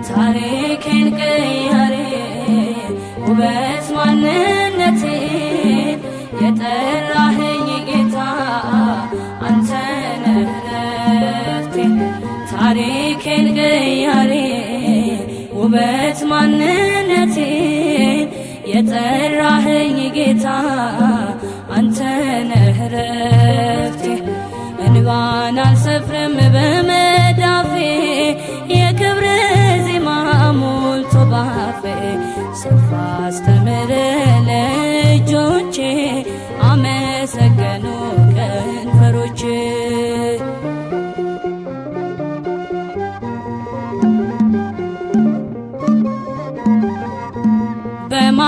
ታሪኬን ቀያሬ ውበት ማንነቴ የጠራኸኝ ጌታ አንተ ነህ ረፍቴ። ታሪኬን ቀያሬ ውበት ማንነቴ የጠራኸኝ ጌታ አንተ ነህ ረፍቴ። እንባን አልሰፍርም በመዳፌ የክብር ዜማ ሞልቶ ባፌ ስንፋ አስተምር ለእጆቼ አመሰገኑ ከንፈሮቼ። በማ